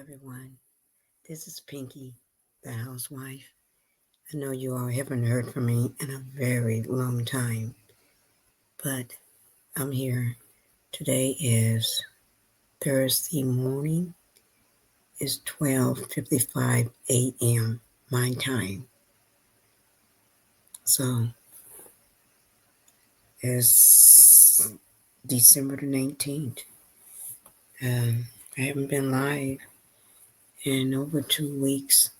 everyone. This is Pinkie, the housewife. I know you all haven't heard from me in a very long time, but I'm here. Today is Thursday morning. It's 12:55 a.m. my time. So it's December the 19th. I haven't been live in over 2 weeks.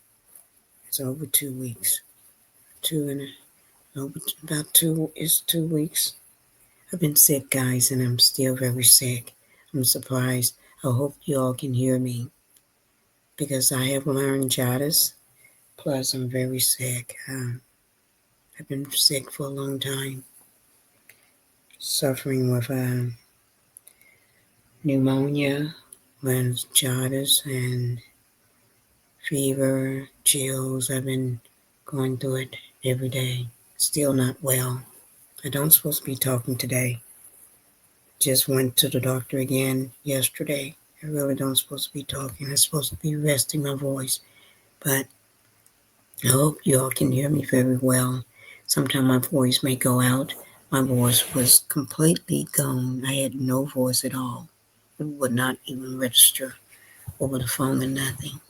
It's over 2 weeks. Two and over about two. It's 2 weeks. I've been sick, guys, and I'm still very sick. I'm surprised. I hope you all can hear me because I have laryngitis. Plus, I'm very sick. I've been sick for a long time, suffering with pneumonia, laryngitis, and fever, chills. I've been going through it every day. Still not well. I don't supposed to be talking today. Just went to the doctor again yesterday. I really don't supposed to be talking. I'm supposed to be resting my voice. But I hope you all can hear me very well. Sometimes my voice may go out. My voice was completely gone. I had no voice at all. It would not even register over the phone and nothing.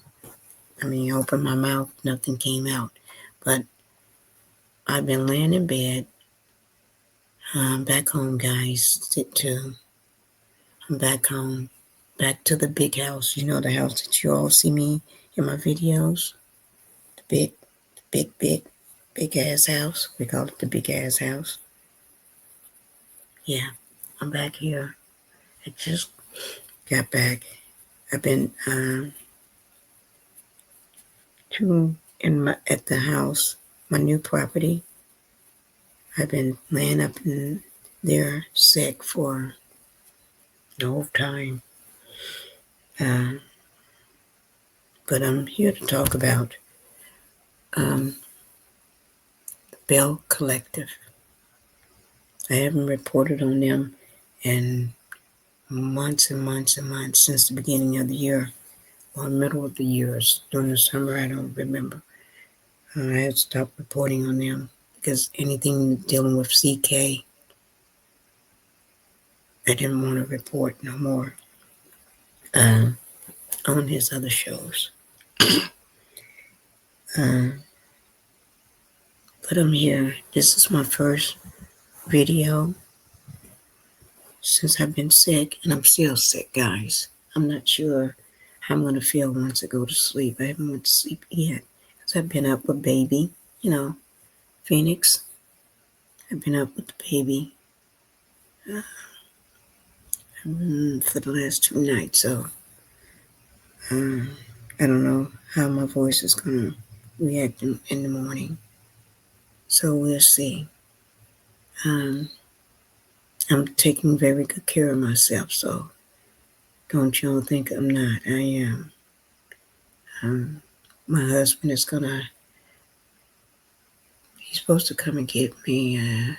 I mean, I opened my mouth, nothing came out. But I've been laying in bed. I'm back home, guys. Too. I'm back home. Back to the big house. You know, the house that you all see me in my videos. The big ass house. We call it the big ass house. Yeah, I'm back here. I just got back. I've been at the house, my new property. I've been laying up in there sick for the whole time. Uh, but I'm here to talk about um, the Belle Collective. I haven't reported on them in months and months and months since the beginning of the year or middle of the years. During the summer, I don't remember. I had stopped reporting on them because anything dealing with CK, I didn't want to report no more uh, on his other shows. Uh, but I'm here. This is my first video since I've been sick, and I'm still sick, guys. I'm not sure how I'm going to feel once I go to sleep. I haven't went to sleep yet because I've been up with baby, Phoenix. I've been up with the baby uh, for the last 2 nights, so um, I don't know how my voice is going to react in the morning. So we'll see. Um, I'm taking very good care of myself, so don't y'all think I'm not. I am. My husband is he's supposed to come and get me, I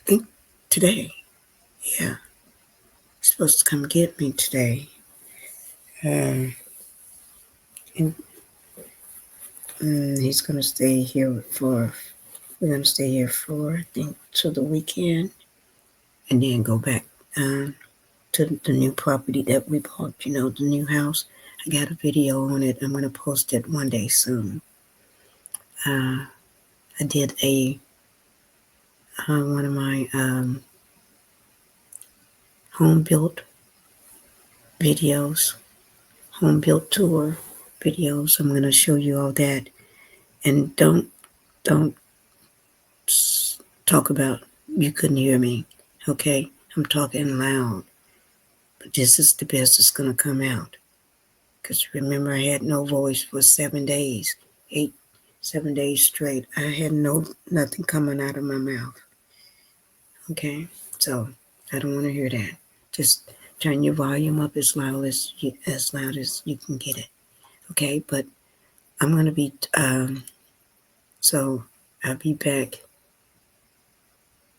think today. Yeah, he's supposed to come get me today. And he's going to stay here we're going to stay here for, I think, till the weekend. And then go back to the new property that we bought, the new house. I got a video on it. I'm going to post it one day soon. I did one of my home built videos, home built tour videos. I'm going to show you all that. And don't talk about you couldn't hear me, okay? I'm talking loud. But this is the best that's going to come out. Because remember, I had no voice for 7 days, 7 days straight. I had nothing coming out of my mouth. Okay? So, I don't want to hear that. Just turn your volume up as loud as you can get it. Okay? But I'm going to be, so I'll be back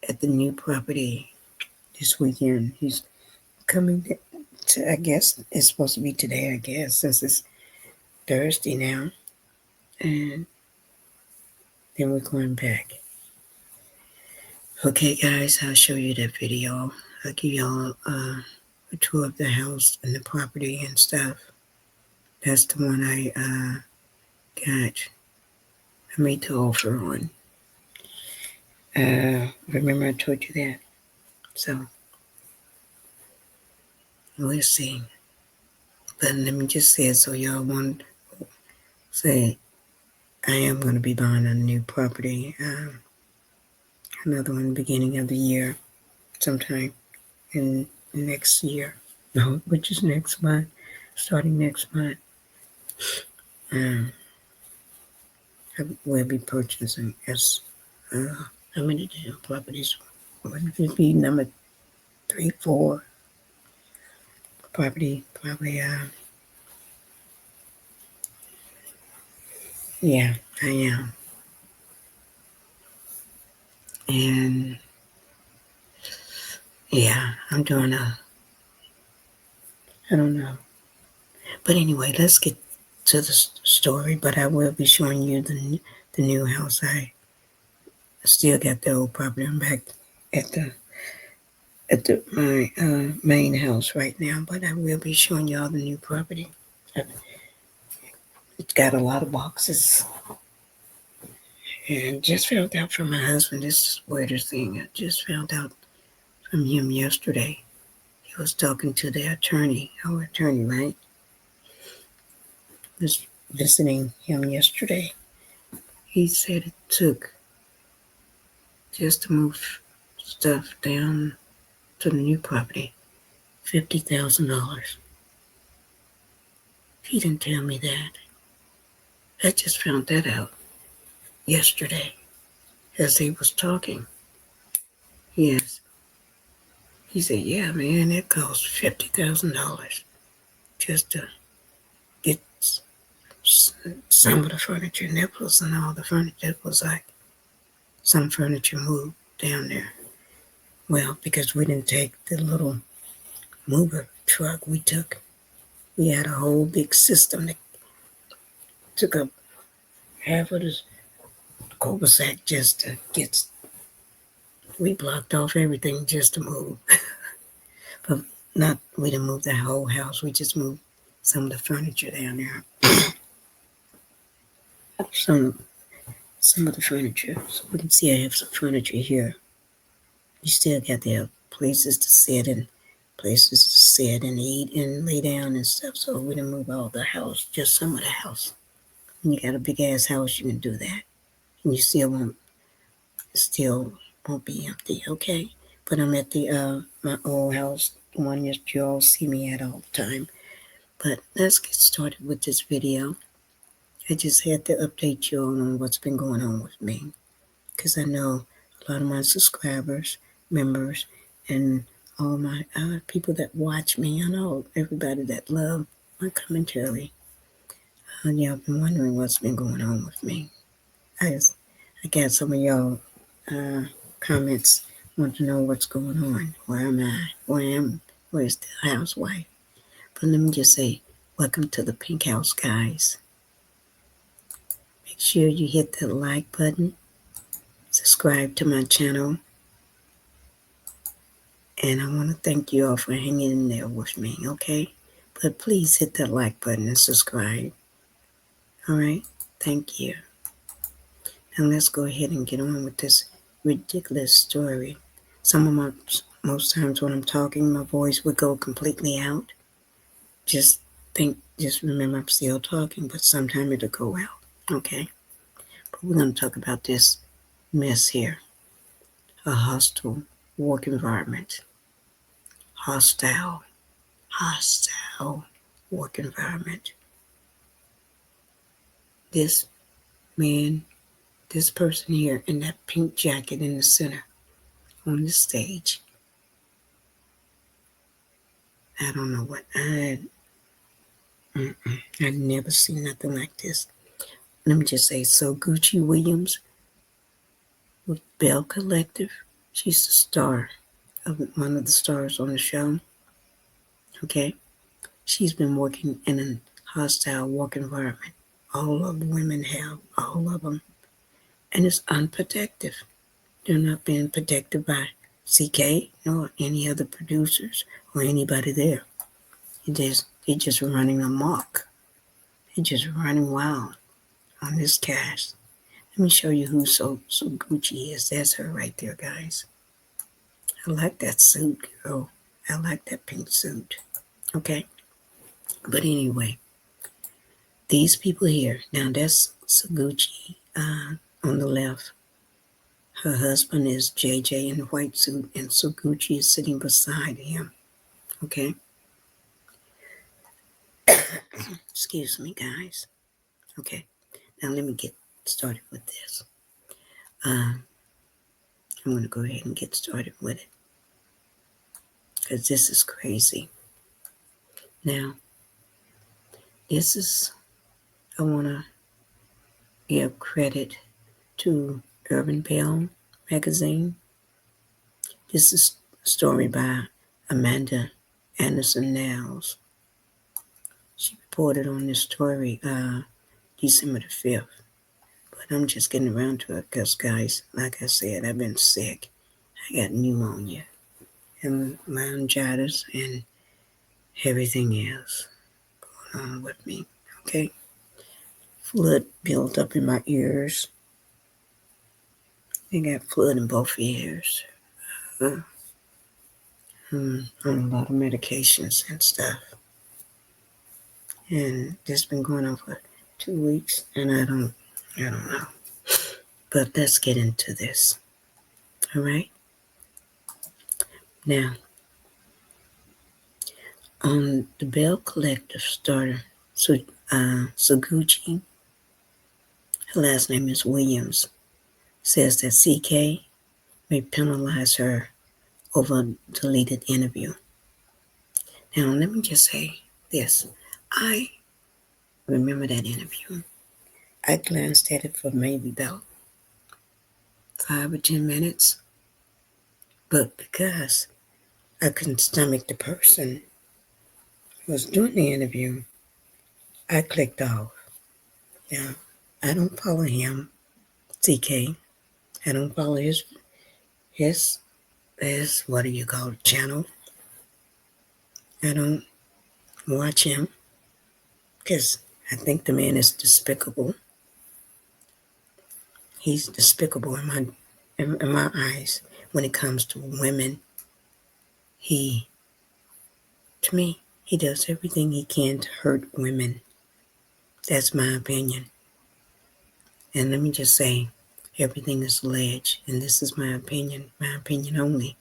at the new property this weekend. He's coming I guess it's supposed to be today, I guess, since it's Thursday now. And then we're going back. Okay, guys, I'll show you that video. I'll give y'all a tour of the house and the property and stuff. That's the one I made the offer on. Remember I told you that? So, we'll see. But let me just say it so y'all won't say I am going to be buying a new property. Another one beginning of the year, sometime in next year. No, which is next month, starting next month. I will be purchasing how many damn properties? Would it be number 3, 4 property? Probably, yeah, I am. And yeah, I'm doing I don't know. But anyway, let's get to the story. But I will be showing you the new house. I still got the old property. I'm back at my main house right now, but I will be showing you all the new property. It's got a lot of boxes. And just found out from my husband, this is the weirdest thing. I just found out from him yesterday. He was talking to the attorney, our attorney, right? Was visiting him yesterday. He said it took just to move stuff down to the new property, $50,000. He didn't tell me that. I just found that out yesterday as he was talking. Yes. He said, yeah, man, it cost $50,000 just to get some of the furniture. And that wasn't all the furniture. It was like some furniture moved down there. Well, because we didn't take the little mover truck we had a whole big system that took up half of this cul-de-sac just to get, we blocked off everything just to move. But not, we didn't move the whole house. We just moved some of the furniture down there. Some of the furniture. So we can see I have some furniture here. You still got to have places to sit and eat and lay down and stuff. So we didn't move all the house, just some of the house. When you got a big ass house, you can do that. And you still won't be empty, okay? But I'm at the my old house, the one that you all see me at all the time. But let's get started with this video. I just had to update you on what's been going on with me. Because I know a lot of my subscribers, members, and all my people that watch me, I know everybody that love my commentary. Y'all been wondering what's been going on with me. I got some of y'all comments want to know what's going on. Where am I? Where's the housewife? But let me just say, welcome to the Pink House, guys. Make sure you hit the like button, subscribe to my channel, and I want to thank you all for hanging in there with me, okay? But please hit that like button and subscribe. All right? Thank you. Now let's go ahead and get on with this ridiculous story. Most times when I'm talking, my voice would go completely out. Just remember I'm still talking, but sometimes it'll go out, okay? But we're going to talk about this mess here. A hostile work environment. Hostile work environment. This person here in that pink jacket in the center on the stage. I don't know what I'd never seen nothing like this. Let me just say, SOGUCCI Williams with Belle Collective. She's the star of one of the stars on the show. Okay? She's been working in a hostile work environment. All of the women have, all of them. And it's unprotected. They're not being protected by CK nor any other producers or anybody there. They're just running amok. They're just running wild on this cast. Let me show you who SOGUCCI is. That's her right there, guys. I like that suit, girl. I like that pink suit. Okay? But anyway, these people here. Now that's SOGUCCI on the left. Her husband is JJ in the white suit, and SOGUCCI is sitting beside him. Okay? Excuse me, guys. Okay. Now let me get started with this. I'm going to go ahead and get started with it because this is crazy. Now, I want to give credit to Belle magazine. This is a story by Amanda Anderson Niles. She reported on this story December the 5th. But I'm just getting around to it because, guys, like I said, I've been sick. I got pneumonia and laryngitis and everything else going on with me. Okay? Fluid built up in my ears. I got fluid in both ears. I'm on a lot of medications and stuff. And this has been going on for 2 weeks, and I don't know. But let's get into this. All right? Now, on the Belle Collective starter, SOGUCCI, her last name is Williams, says that CK may penalize her over a deleted interview. Now, let me just say this. I remember that interview. I glanced at it for maybe about 5 or 10 minutes, but because I couldn't stomach the person who was doing the interview, I clicked off. Now, I don't follow him, CK. I don't follow his what do you call it, channel. I don't watch him because I think the man is despicable. He's despicable in my eyes when it comes to women. To me, he does everything he can to hurt women. That's my opinion. And let me just say, everything is alleged, and this is my opinion only.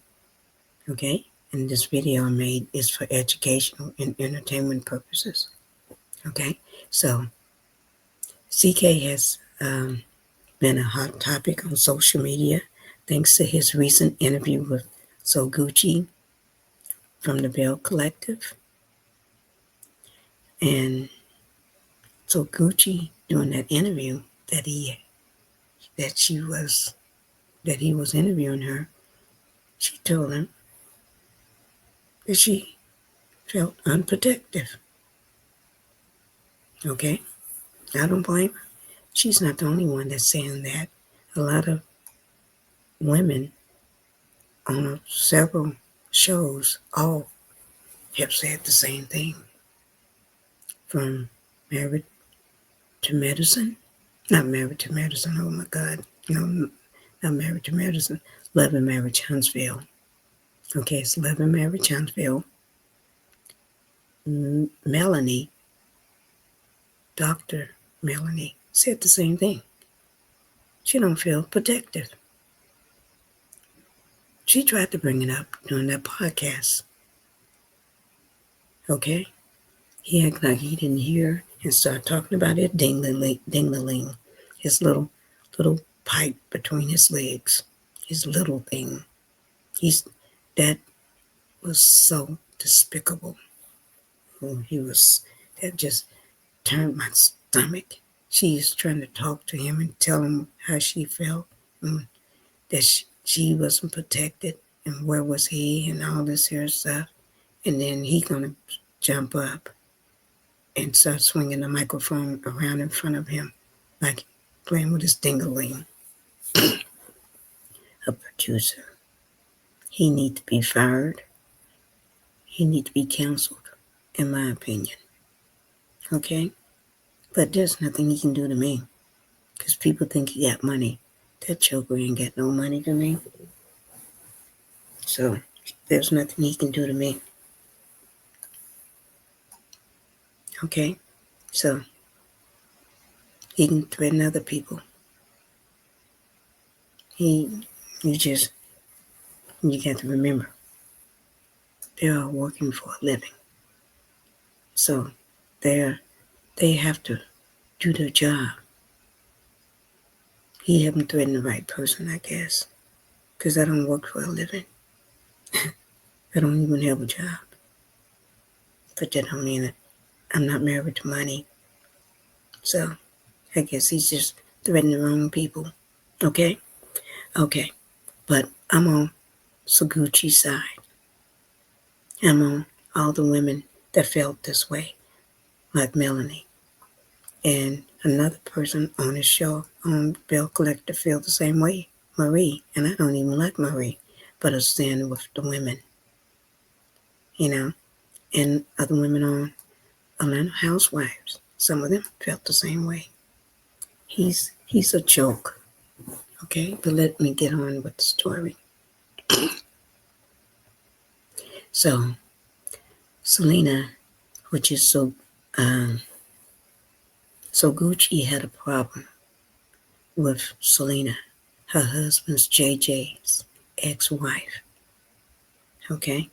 Okay? And this video I made is for educational and entertainment purposes. Okay? So, CK has been a hot topic on social media thanks to his recent interview with SOGUCCI from the Belle Collective. And SOGUCCI, during that interview that he was interviewing her, she told him that she felt unprotected. Okay? I don't blame her. She's not the only one that's saying that. A lot of women on several shows all have said the same thing. From Married to Medicine. Not Married to Medicine, oh my God. No, not Married to Medicine. Love and Marriage Huntsville. Okay, it's Love and Marriage Huntsville. Melanie, Dr. Melanie, said the same thing. She don't feel protected. She tried to bring it up during that podcast. Okay? He acted like he didn't hear and started talking about it ding-a-ling, his little pipe between his legs, his little thing. That was so despicable. That just turned my stomach. She is trying to talk to him and tell him how she felt, and that she wasn't protected, and where was he, and all this here stuff. and then he gonna jump up and start swinging the microphone around in front of him, like playing with his dingling. A producer. He need to be fired. He need to be canceled, in my opinion. Okay? But there's nothing he can do to me. Because people think he got money. That joker ain't got no money to me. So there's nothing he can do to me. Okay? So he can threaten other people. You got to remember, they're all working for a living. So they have to do their job. He haven't threatened the right person, I guess. Because I don't work for a living. I don't even have a job. But that don't mean that I'm not married to money. So I guess he's just threatening the wrong people. Okay? Okay. But I'm on SOGUCCI's side. I'm on all the women that felt this way, like Melanie. And another person on his show, on Belle Collector, feel the same way, Marie. And I don't even like Marie, but I stand with the women, and other women on Atlanta Housewives. Some of them felt the same way. He's a joke. Okay, but let me get on with the story. So Selena, which is so Gucci had a problem with Selena, her husband's JJ's ex-wife. Okay,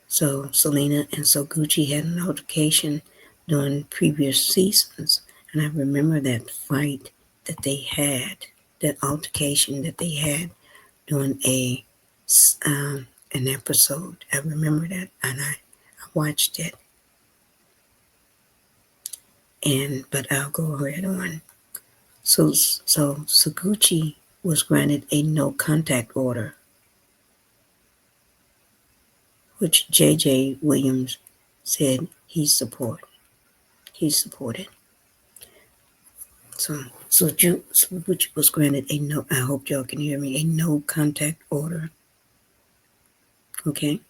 so Selena and so Gucci had an altercation during previous seasons, and I remember that fight that they had, that altercation that they had during an episode. I remember that, and I watched it. But I'll go right on. So Gucci was granted a no contact order, which J.J. Williams said he supported. He supported. So Gucci was granted a no. I hope y'all can hear me. A no contact order. Okay.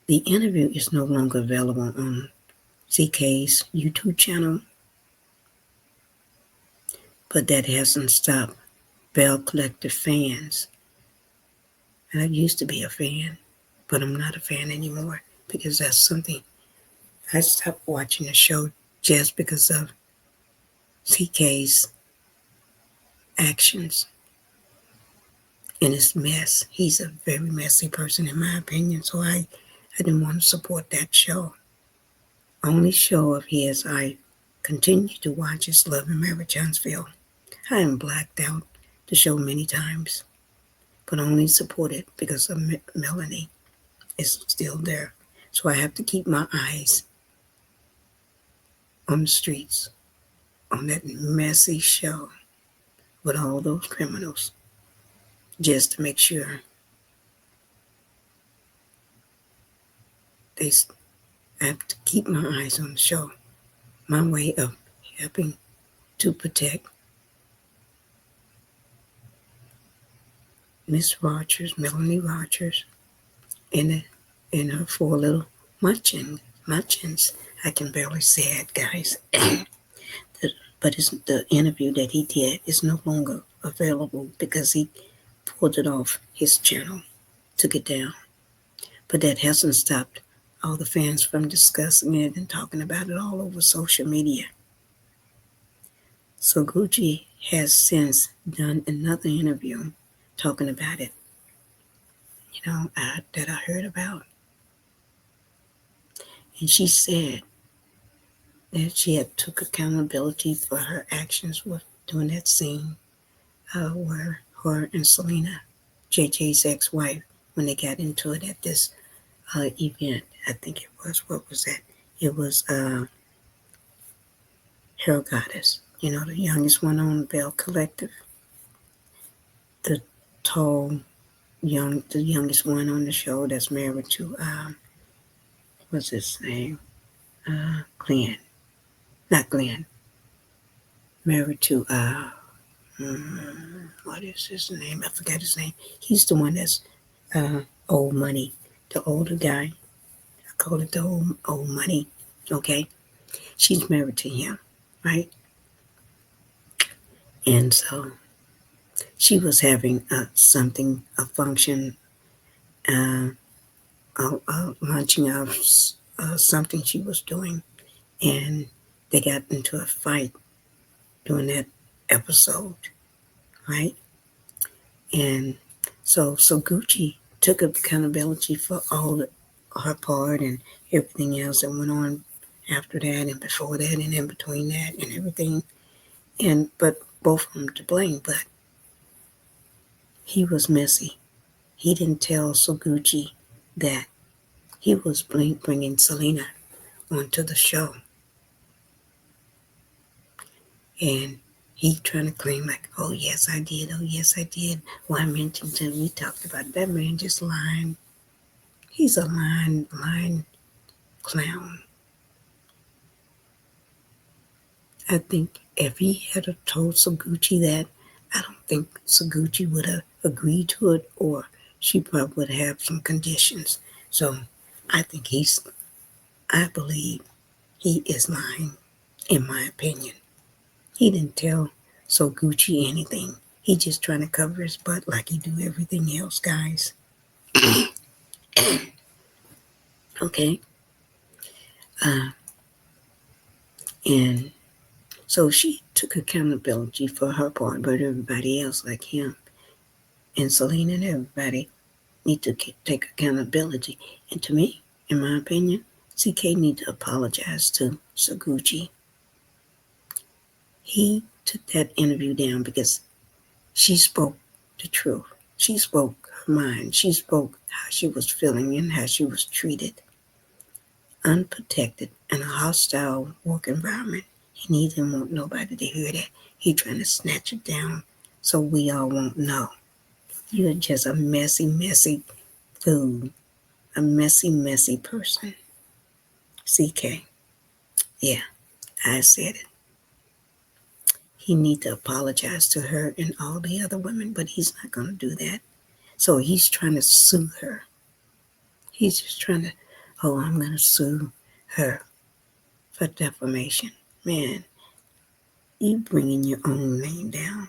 The interview is no longer available on CK's YouTube channel, but that hasn't stopped Belle Collector fans. And I used to be a fan, but I'm not a fan anymore because that's something. I stopped watching the show just because of CK's actions and his mess. He's a very messy person in my opinion, so I didn't want to support that show. Only show of his I continue to watch is Love and Marriage Huntsville. I am blacked out the show many times, but only support it because of Melanie is still there. So I have to keep my eyes on the streets, on that messy show with all those criminals, just to make sure I have to keep my eyes on the show. My way of helping to protect Miss Rogers, Melanie Rogers, and her four little munchins. I can barely say it, guys. But the interview that he did is no longer available because he pulled it off his channel, took it down. But that hasn't stopped all the fans from discussing it and talking about it all over social media. So Gucci has since done another interview talking about it, that I heard about. And she said that she had took accountability for her actions with doing that scene where her and Selena, JJ's ex-wife, when they got into it at this event. I think it was, what was that? It was Hair Goddess, the youngest one on Belle Collective, the tall, the youngest one on the show that's married to what's his name? Glenn, not Glenn. Married to what is his name? I forgot his name. He's the one that's old money, the older guy. I call it the old money. Okay, she's married to him, right? And so she was having a function, uh, launching of something she was doing, and they got into a fight during that episode, right? And so Gucci took accountability for her part and everything else that went on after that and before that and in between that and everything. And but both of them to blame, but he was messy. He didn't tell Soguchi that he was bringing Selena onto the show, and he trying to claim like, oh yes I did, oh yes I did. Well, I mentioned him. We talked about it. That man just lying. He's a lying clown. I think if he had told Soguchi that, I don't think Soguchi would have agreed to it, or she probably would have some conditions. So I think I believe he is lying, in my opinion. He didn't tell Soguchi anything. He just trying to cover his butt like he do everything else, guys. Okay? Uh, and so she took accountability for her part, but everybody else, like him and Selena and everybody, need to take accountability. And to me, in my opinion, CK need to apologize to Soguchi. He took that interview down because she spoke the truth. She spoke her mind. She spoke how she was feeling and how she was treated. Unprotected in a hostile work environment. And he didn't want nobody to hear that. He trying to snatch it down so we all won't know. You're just a messy fool. A messy person. CK. Yeah, I said it. He need to apologize to her and all the other women, but he's not going to do that. So he's trying to sue her. He's just trying to, oh, I'm going to sue her for defamation. Man, you bringing your own name down.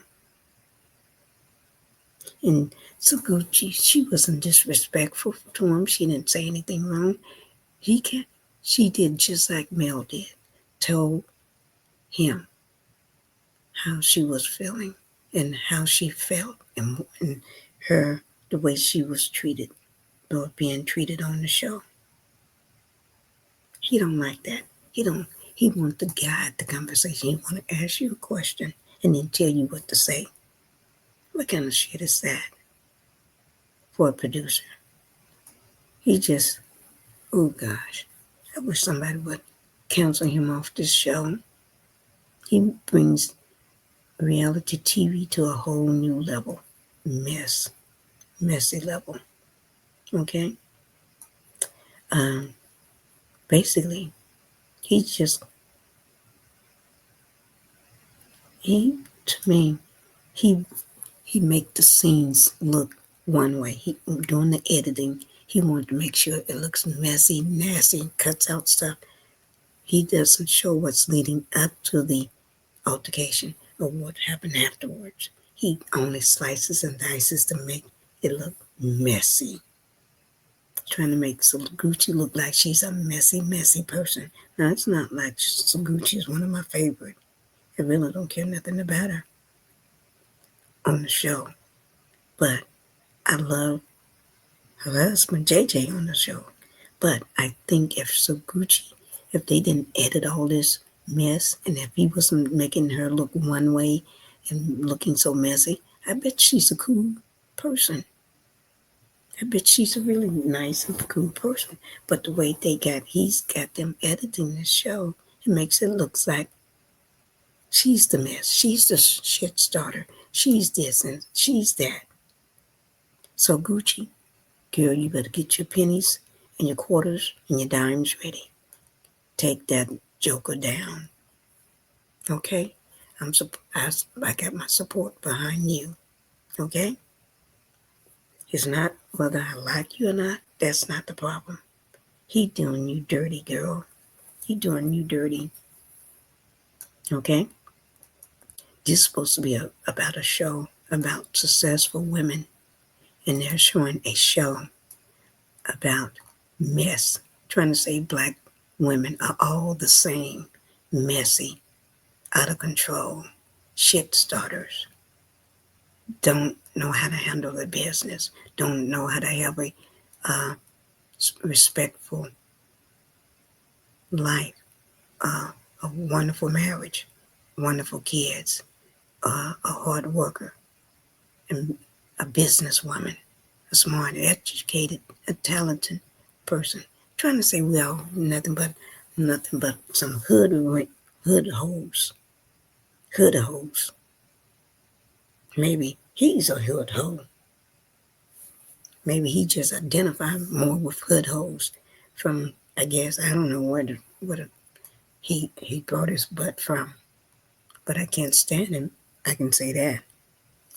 And Suguchi, she wasn't disrespectful to him. She didn't say anything wrong. He can She did just like Mel did. Told him how she was feeling and how she felt and the way she was treated or being treated on the show. He don't like that. He want to guide the conversation. He want to ask you a question and then tell you what to say. What kind of shit is that for a producer? He just, oh gosh, I wish somebody would cancel him off this show. He brings reality TV to a whole new level. Messy level. Okay? Basically, he just, to me, he he make the scenes look one way. He doing the editing. He wanted to make sure it looks messy, nasty, cuts out stuff. He doesn't show what's leading up to the altercation or what happened afterwards. He only slices and dices to make it look messy. Trying to make Suguchi look like she's a messy person. Now, it's not like Suguchi is one of my favorite. I really don't care nothing about her on the show. But I love her husband, JJ, on the show. But I think if they didn't edit all this mess and if he wasn't making her look one way and looking so messy, I bet she's a cool person. I bet she's a really nice and cool person. But the way he's got them editing the show, it makes it look like she's the mess. She's the shit starter. She's this and she's that. So Gucci, girl, you better get your pennies and your quarters and your dimes ready. Take that joker down, okay? I got my support behind you, okay? It's not whether I like you or not. That's not the problem. He doing you dirty, girl. He doing you dirty, okay? This is supposed to be about a show about successful women, and they're showing a show about mess, trying to say black women are all the same, messy, out of control, shit starters, don't know how to handle their business, don't know how to have a uh, respectful life, a wonderful marriage, wonderful kids, a hard worker, and a businesswoman, a smart, educated, a talented person. Trying to say we all nothing but some hood hoes, hood hoes. Maybe he's a hood hoe. Maybe he just identified more with hood hoes from, I guess, I don't know he brought his butt from, but I can't stand him. I can say that.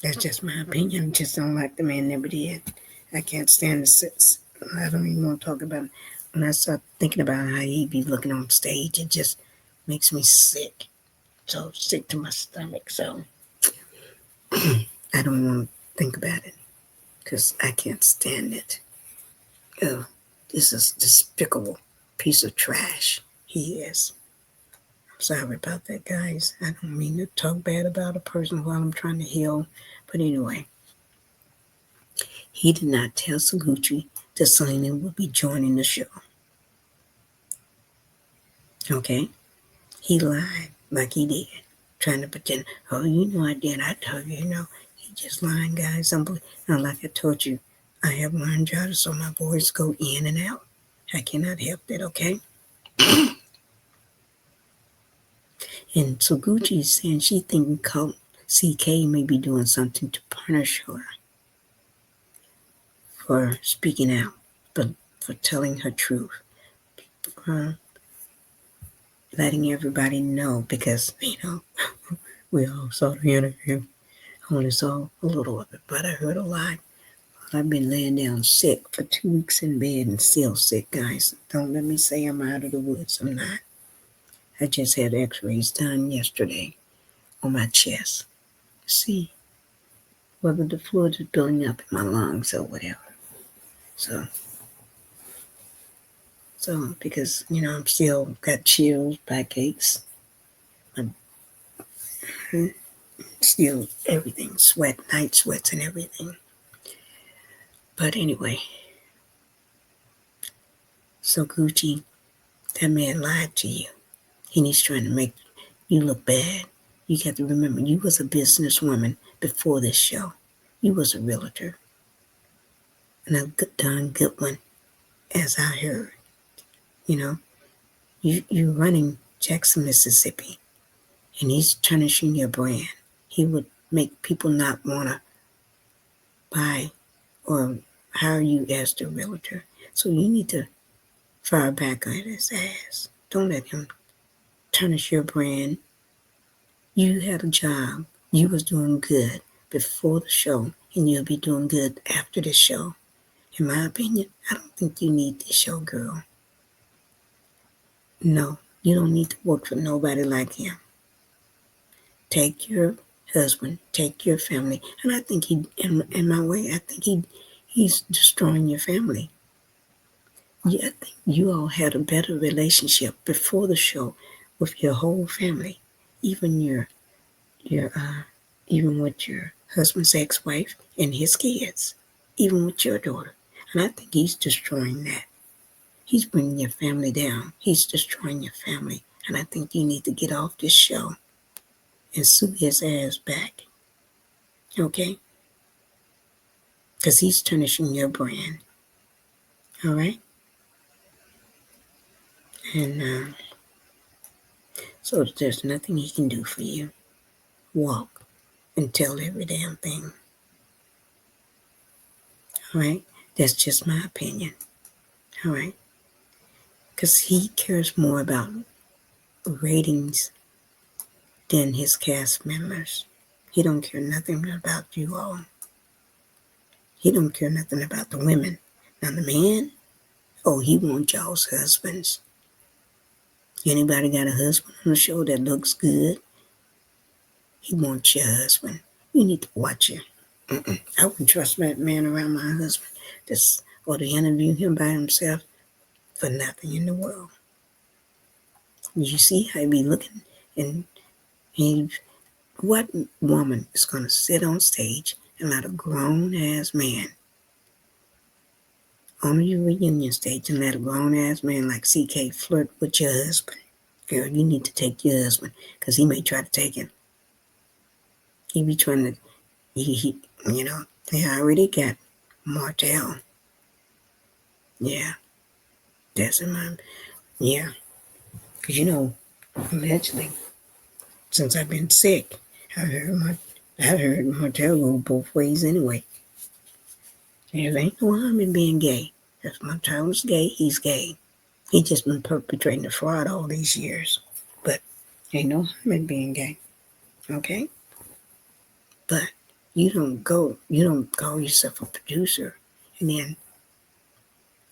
That's just my opinion. Just don't like the man, never did. I can't stand the sits. I don't even want to talk about it. When I start thinking about how he be looking on stage, it just makes me sick. So sick to my stomach. So I don't want to think about it because I can't stand it. Oh, this is despicable piece of trash. He is. I'm sorry about that, guys. I don't mean to talk bad about a person while I'm trying to heal. But anyway, he did not tell SOGUCCI that Selena would be joining the show. Okay? He lied like he did, trying to pretend, oh, you know I did. I told you, He just lying, guys. Now, like I told you, I have laryngitis, so my voice go in and out. I cannot help it, okay? And so Gucci is saying she thinking CK may be doing something to punish her for speaking out, but for telling her truth, for letting everybody know, because, we all saw the interview. I only saw a little of it, but I heard a lot. I've been laying down sick for 2 weeks in bed and still sick, guys. Don't let me say I'm out of the woods. I'm not. I just had x-rays done yesterday on my chest. See whether the fluid is building up in my lungs or whatever. So because, I'm still got chills, backaches, I'm still everything, sweat, night sweats and everything. But anyway, so Gucci, that man lied to you. And he's trying to make you look bad. You got to remember, you was a businesswoman before this show. You was a realtor. And a darn good one, as I heard. You running Jackson, Mississippi. And he's tarnishing your brand. He would make people not want to buy or hire you as the realtor. So you need to fire back on his ass. Don't let him tarnish your brand. You had a job. You was doing good before the show, and you'll be doing good after the show. In my opinion, I don't think you need this show, girl. No, you don't need to work for nobody like him. Take your husband, take your family, and I think in my way, I think he's destroying your family. Yeah, I think you all had a better relationship before the show with your whole family, even your even with your husband's ex-wife and his kids, even with your daughter. And I think he's destroying that. He's bringing your family down. He's destroying your family. And I think you need to get off this show and sue his ass back. Okay? Because he's tarnishing your brand. All right? And so there's nothing he can do for you. Walk and tell every damn thing. All right? That's just my opinion. All right? Because he cares more about ratings than his cast members. He don't care nothing about you all. He don't care nothing about the women. Now the man, oh, he wants y'all's husbands. Anybody got a husband on the show that looks good? He wants your husband. You need to watch him. I wouldn't trust that man around my husband. Just or to interview him by himself for nothing in the world. You see how he be looking, and he, what woman is gonna sit on stage and let a grown ass man on your reunion stage and let a grown ass man like CK flirt with your husband? Girl, you need to take your husband because he may try to take him. He be trying to, they already got Martell. Yeah, that's in my, yeah. Because, allegedly, since I've been sick, I heard Martell go both ways anyway. There ain't no harm in being gay. If Martell's gay, he's gay. He just been perpetrating the fraud all these years. But ain't no harm in being gay. Okay? But you don't call yourself a producer and then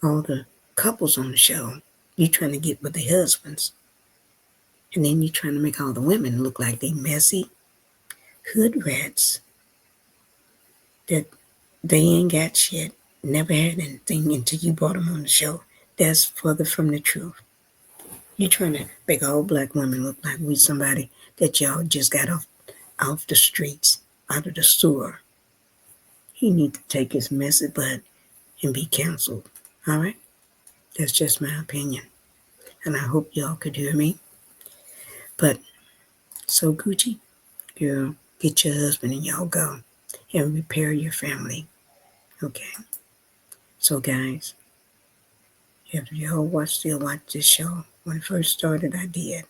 all the couples on the show, you trying to get with the husbands. And then you trying to make all the women look like they messy hood rats that they ain't got shit, never had anything until you brought them on the show. That's further from the truth. You trying to make all black women look like we somebody that y'all just got off the streets, out of the sewer. He need to take his messy butt and be counseled. All right? That's just my opinion. And I hope y'all could hear me. But so Gucci, girl, get your husband and y'all go and repair your family. Okay? So guys, if y'all still watch this show, when it first started I did.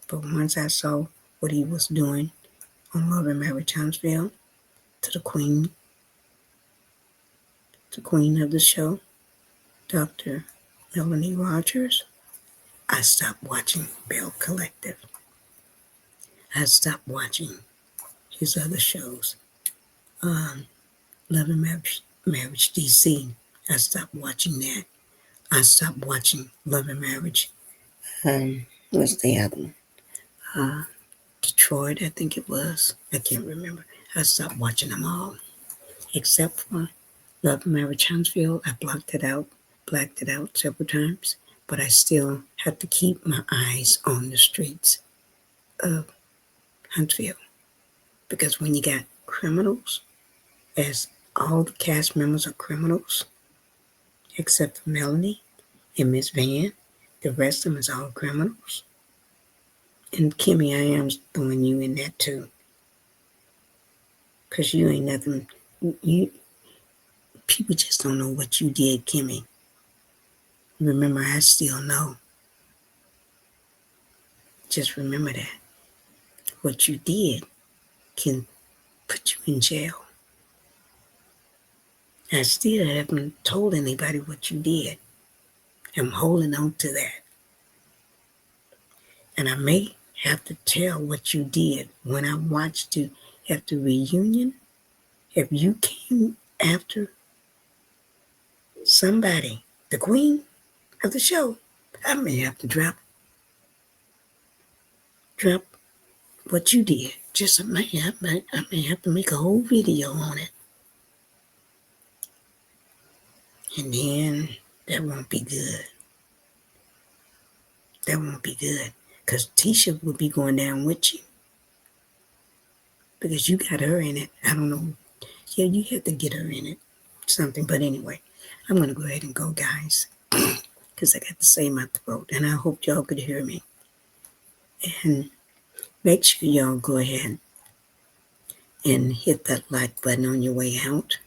But once I saw what he was doing on Love and Marriage Huntsville to the queen of the show, Dr. Melanie Rogers, I stopped watching Belle Collective. I stopped watching his other shows. Love and Marriage DC. I stopped watching that. I stopped watching Love and Marriage. What's the other one? Detroit, I think it was. I can't remember. I stopped watching them all. Except for Love and Marriage Huntsville. I blacked it out several times. But I still have to keep my eyes on the streets of Huntsville. Because when you got criminals, as all the cast members are criminals, except for Melanie and Miss Van, the rest of them is all criminals. And Kimmy, I am throwing you in that too. Because you ain't nothing. People just don't know what you did, Kimmy. Remember, I still know. Just remember that. What you did can put you in jail. I still haven't told anybody what you did. I'm holding on to that. And I may have to tell what you did when I watched you at the reunion. If you came after somebody, the queen of the show, I may have to drop what you did. I may have to make a whole video on it. And then that won't be good. That won't be good. Because Tisha will be going down with you. Because you got her in it. I don't know. Yeah, you had to get her in it. Something. But anyway, I'm going to go ahead and go, guys. Because I got to save my throat. And I hope y'all could hear me. And make sure y'all go ahead and hit that like button on your way out.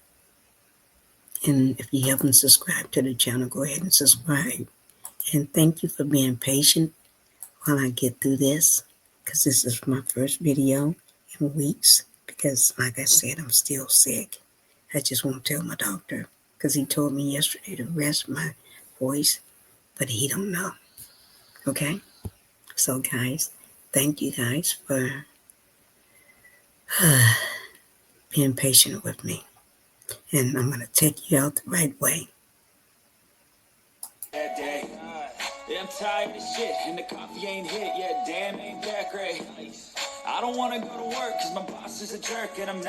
And if you haven't subscribed to the channel, go ahead and subscribe. And thank you for being patient while I get through this. Because this is my first video in weeks. Because like I said, I'm still sick. I just won't tell my doctor. because he told me yesterday to rest my voice, but he don't know. Okay? So guys, thank you guys for being patient with me. And I'm going to take you out the right way. Yeah, I'm tired of shit, and the coffee ain't hit yet. Damn, ain't that great. I don't wanna go to work, cause my boss is a jerk, and I'm not